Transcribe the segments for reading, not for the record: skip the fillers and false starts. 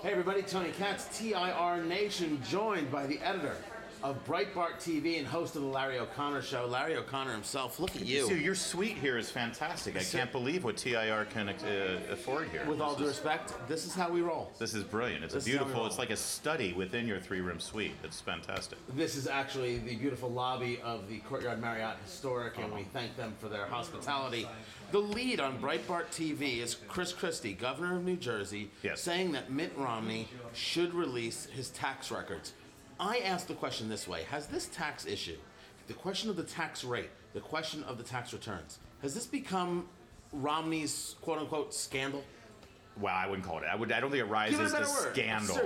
Hey everybody, Tony Katz, TIR Nation, joined by the editor of Breitbart TV and host of the Larry O'Connor Show. Larry O'Connor himself, look at you. Your suite here is fantastic. I can't believe what TIR can afford here. With all due respect, this is how we roll. This is brilliant. It's beautiful. It's like a study within your three-room suite. It's fantastic. This is actually the beautiful lobby of the Courtyard Marriott Historic, and we thank them for their hospitality. The lead on Breitbart TV is Christie, governor of New Jersey, saying that Mitt Romney should release his tax records. I ask the question this way: has this tax issue, the question of the tax rate, the question of the tax returns, has this become Romney's quote-unquote scandal? Well, I wouldn't call it. I don't think it rises to scandal.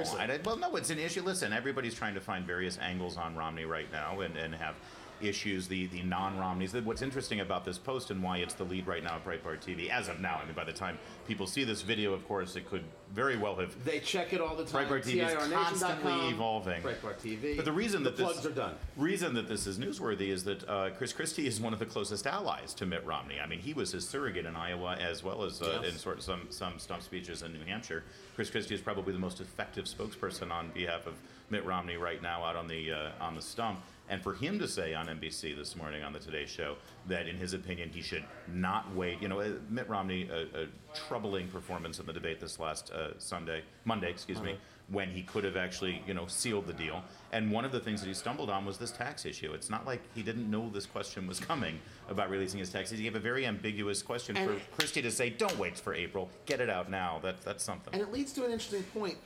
Well, no, it's an issue. Listen, everybody's trying to find various angles on Romney right now and have issues, the non-Romneys. What's interesting about this post and why it's the lead right now at Breitbart TV, as of now, I mean, by the time people see this video, of course, it could very well have... They check it all the time. Breitbart TV is constantly evolving. Breitbart TV. But the reason that plugs are done. Reason that this is newsworthy is that Christie is one of the closest allies to Mitt Romney. I mean, he was his surrogate in Iowa as well as in sort of some stump speeches in New Hampshire. Christie is probably the most effective spokesperson on behalf of Mitt Romney right now out on the stump. And for him to say on NBC this morning on the Today Show that, in his opinion, he should not wait. You know, Mitt Romney, a troubling performance in the debate this last Monday, when he could have actually, sealed the deal. And one of the things that he stumbled on was this tax issue. It's not like he didn't know this question was coming about releasing his taxes. He gave a very ambiguous question for Christie to say, don't wait for April, get it out now. That's something. And it leads to an interesting point.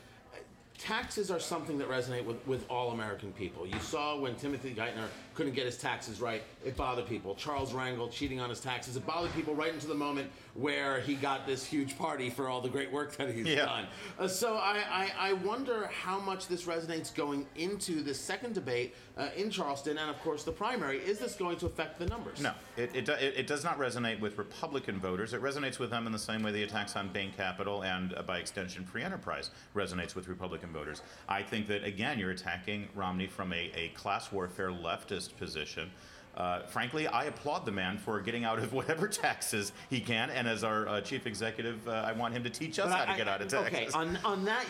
Taxes are something that resonate with all American people. You saw when Timothy Geithner couldn't get his taxes right, it bothered people. Charles Rangel cheating on his taxes, it bothered people right into the moment where he got this huge party for all the great work that he's done. So I wonder how much this resonates going into this second debate in Charleston and, of course, the primary. Is this going to affect the numbers? No, it does not resonate with Republican voters. It resonates with them in the same way the attacks on Bain Capital and, by extension, free enterprise resonates with Republican voters. I think that, again, you're attacking Romney from a class warfare leftist position. Frankly, I applaud the man for getting out of whatever taxes he can, and as our chief executive, I want him to teach us how to get out of taxes. Okay, on that,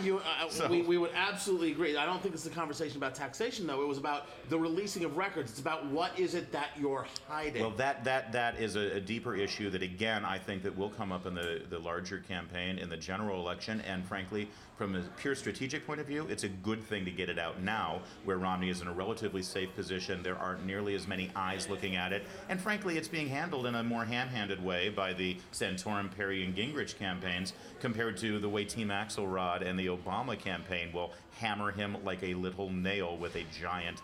we would absolutely agree. I don't think it's a conversation about taxation, though. It was about the releasing of records. It's about what is it that you're hiding. Well, that is a deeper issue that, again, I think that will come up in the larger campaign, in the general election, and frankly, from a pure strategic point of view, it's a good thing to get it out now, where Romney is in a relatively safe position. There aren't nearly as many eyes looking at it, and frankly, it's being handled in a more ham-handed way by the Santorum, Perry, and Gingrich campaigns compared to the way Team Axelrod and the Obama campaign will hammer him like a little nail with a giant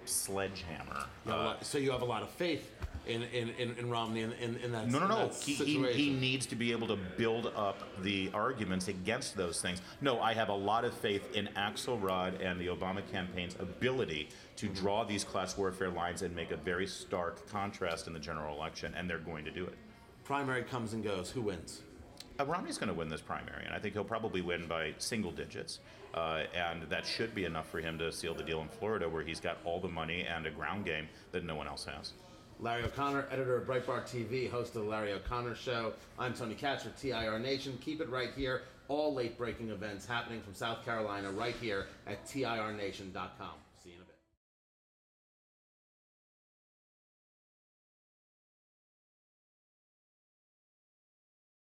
sledgehammer. So you have a lot of faith in Romney in that No. situation. He needs to be able to build up the arguments against those things. No, I have a lot of faith in Axelrod and the Obama campaign's ability to draw these class warfare lines and make a very stark contrast in the general election, and they're going to do it. Primary comes and goes. Who wins? Romney's going to win this primary, and I think he'll probably win by single digits. And that should be enough for him to seal the deal in Florida, where he's got all the money and a ground game that no one else has. Larry O'Connor, editor of Breitbart TV, host of the Larry O'Connor Show. I'm Tony Katz for TIR Nation. Keep it right here. All late-breaking events happening from South Carolina right here at TIRNation.com.